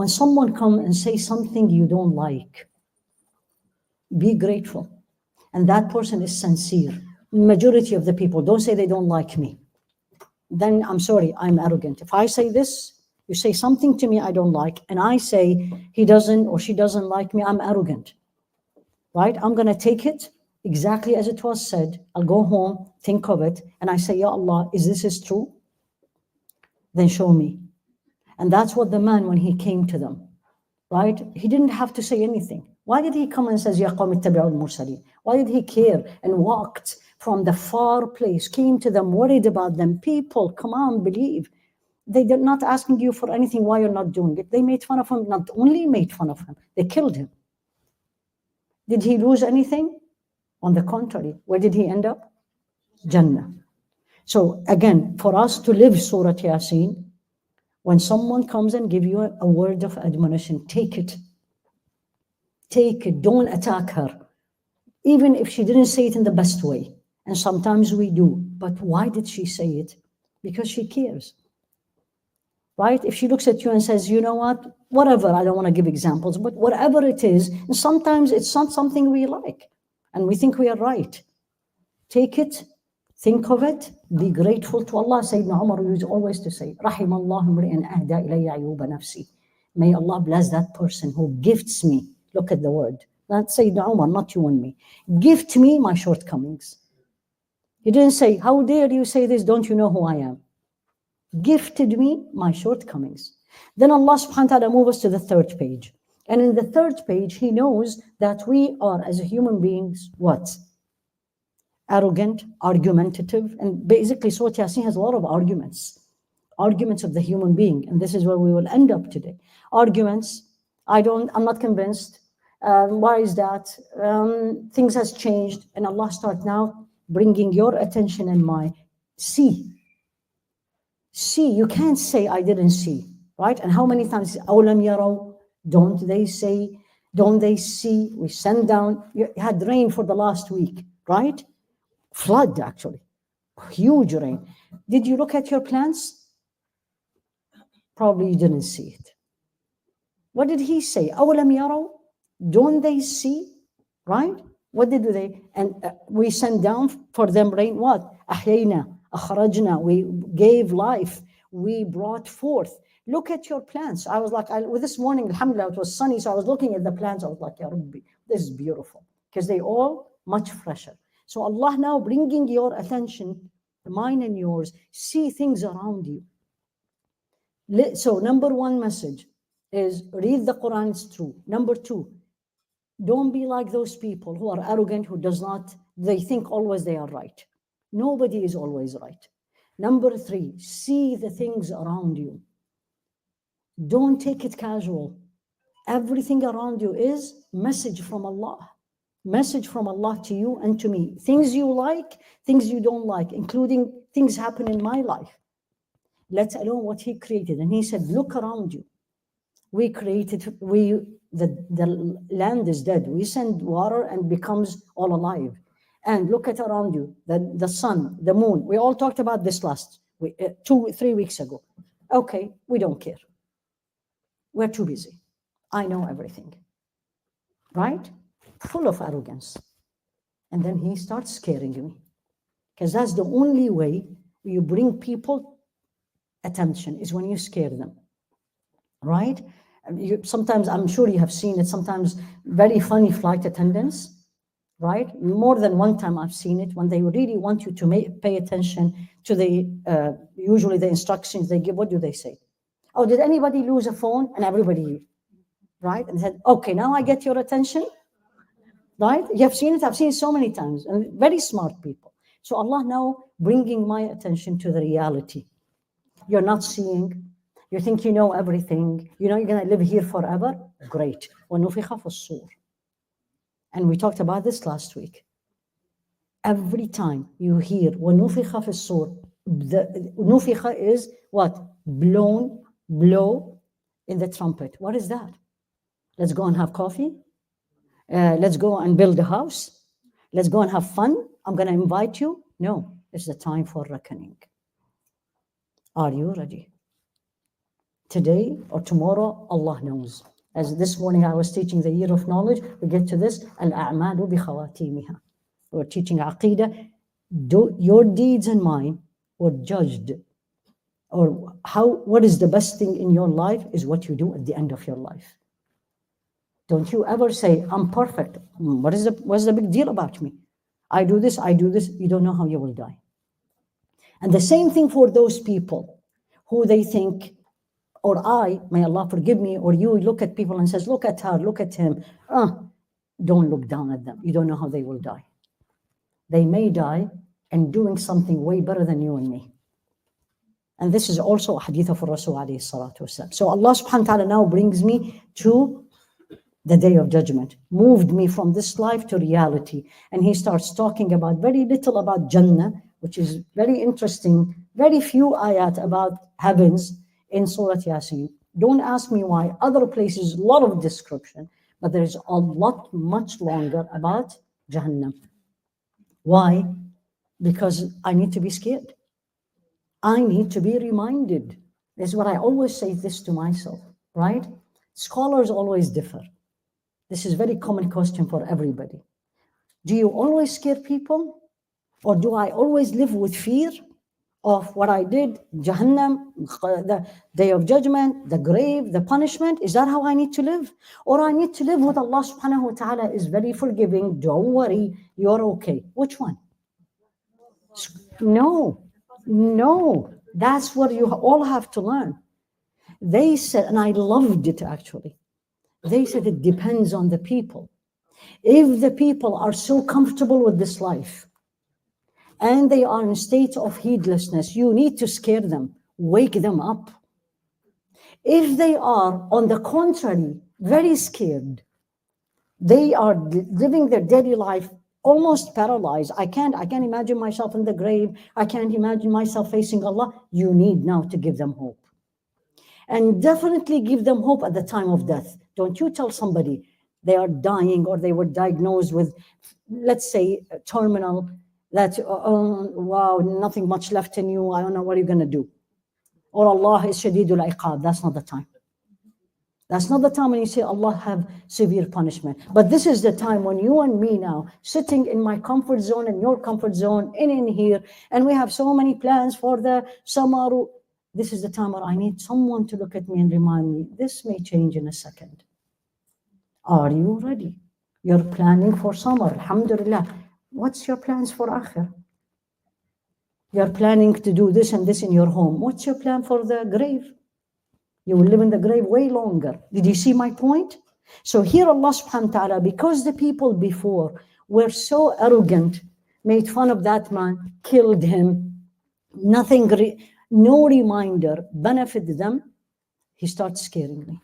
when someone comes and says something you don't like, be grateful. And that person is sincere. Majority of the people don't say they don't like me. Then I'm sorry, I'm arrogant. If I say this, you say something to me I don't like, and I say he doesn't or she doesn't like me, I'm arrogant, right? I'm going to take it exactly as it was said. I'll go home, think of it, and I say, Ya Allah, is this true? Then show me. And that's what the man, when he came to them, right? He didn't have to say anything. Why did he come and says, Ya qawm ittabi'u al-mursaleen? Why did he care and walked from the far place, came to them, worried about them? People, come on, believe. They're not asking you for anything, why you're not doing it. They made fun of him, not only made fun of him, they killed him. Did he lose anything? On the contrary, where did he end up? Jannah. So again, for us to live Surah Yasin, when someone comes and give you a word of admonition, take it. Take it, don't attack her. Even if she didn't say it in the best way. And sometimes we do. But why did she say it? Because she cares. Right? If she looks at you and says, you know what, whatever, I don't want to give examples, but whatever it is, and sometimes it's not something we like, and we think we are right. Take it, think of it, be grateful to Allah. Sayyidina Umar used always to say, Rahim Allah imri'an ahda ilayya ayuba nafsi. May Allah bless that person who gifts me. Look at the word. That's Sayyidina Umar, not you and me. Gift me my shortcomings. He didn't say, how dare you say this? Don't you know who I am? Gifted me my shortcomings. Then Allah subhanahu wa ta'ala moves us to the third page. And in the third page, he knows that we are, as human beings, what? Arrogant, argumentative, and basically Surah Yasin has a lot of arguments of the human being, and this is where we will end up today. Arguments, I'm not convinced. Why is that? Things has changed, and Allah start now bringing your attention and mine. See, you can't say I didn't see, right? And how many times, أَوْلَمْ يَرَوْا, don't they say, don't they see? We send down, you had rain for the last week, right? Flood, actually, huge rain. Did you look at your plants? Probably you didn't see it. What did he say? أَوْلَمْ يَرَوْا, don't they see, right? What did they? And we sent down for them rain, what? أَحْيَيْنَا أَخْرَجْنَا, we gave life, we brought forth. Look at your plants. I was like, this morning, alhamdulillah, it was sunny, so I was looking at the plants. I was like, Ya Rabbi, this is beautiful, because they all much fresher. So Allah now bringing your attention, mine and yours, see things around you. So number one message is read the Quran, it's true. Number two, don't be like those people who are arrogant, they think always they are right. Nobody is always right. Number three, see the things around you. Don't take it casual. Everything around you is message from Allah. Message from Allah to you and to me. Things you like, things you don't like, including things happen in my life. Let alone what He created. And He said, look around you. We created, the land is dead. We send water and becomes all alive. And look at around you, the sun, the moon. We all talked about this 3 weeks ago. Okay, we don't care. We're too busy. I know everything. Right? Full of arrogance. And then he starts scaring me. Because that's the only way you bring people attention, is when you scare them. Right? Sometimes, I'm sure you have seen it, sometimes very funny flight attendants. Right? More than one time I've seen it, when they really want you to pay attention to usually the instructions they give. What do they say? Oh, did anybody lose a phone? And everybody, right? And said, okay, now I get your attention. Right? You have seen it? I've seen it so many times. And very smart people. So Allah now bringing my attention to the reality. You're not seeing. You think you know everything. You know you're going to live here forever? Great. وَنُفِخَ فِي الصُّورِ. And we talked about this last week. Every time you hear وَنُفِخَ فِي الصُّورِ, the nufikha is what? Blow in the trumpet. What is that? Let's go and have coffee. Let's go and build a house. Let's go and have fun. I'm going to invite you. No, it's the time for reckoning. Are you ready? Today or tomorrow, Allah knows. As this morning I was teaching the year of knowledge, we get to this, al-a'malu bi khawatimiha. We're teaching aqidah. Your deeds and mine were judged, or what is the best thing in your life is what you do at the end of your life. Don't you ever say, I'm perfect. What's the big deal about me? I do this. You don't know how you will die. And the same thing for those people who they think, or may Allah forgive me, or you look at people and says, look at her, look at him. Don't look down at them. You don't know how they will die. They may die and doing something way better than you and me. And this is also a hadith of Rasul alayhi salatu wasalam. So Allah subhanahu wa ta'ala now brings me to the day of judgment, moved me from this life to reality. And he starts talking about very little about Jannah, which is very interesting, very few ayat about heavens in Surah Yasin. Don't ask me why. Other places, a lot of description, but there's a lot much longer about Jahannam. Why? Because I need to be scared. I need to be reminded. This is what I always say this to myself, right? Scholars always differ. This is a very common question for everybody. Do you always scare people? Or do I always live with fear of what I did, Jahannam, the day of judgment, the grave, the punishment? Is that how I need to live? Or I need to live with Allah subhanahu wa ta'ala is very forgiving, don't worry, you're okay. Which one? No, that's what you all have to learn. They said, and I loved it actually, they said it depends on the people. If the people are so comfortable with this life and they are in a state of heedlessness, you need to scare them, wake them up. If they are, on the contrary, very scared, they are living their daily life almost paralyzed. I can't imagine myself in the grave. I can't imagine myself facing Allah. You need now to give them hope. And definitely give them hope at the time of death. Don't you tell somebody they are dying or they were diagnosed with, let's say, terminal, that, wow, nothing much left in you. I don't know what you're going to do. Or Allah is shadidul iqab. That's not the time. That's not the time when you say Allah have severe punishment. But this is the time when you and me now, sitting in my comfort zone and your comfort zone, in here, and we have so many plans for the summer. This is the time where I need someone to look at me and remind me, this may change in a second. Are you ready? You're planning for summer, alhamdulillah. What's your plans for akhir? You're planning to do this and this in your home. What's your plan for the grave? You will live in the grave way longer. Did you see my point? So here Allah subhanahu wa ta'ala, because the people before were so arrogant, made fun of that man, killed him, no reminder benefited them, he starts scaring me.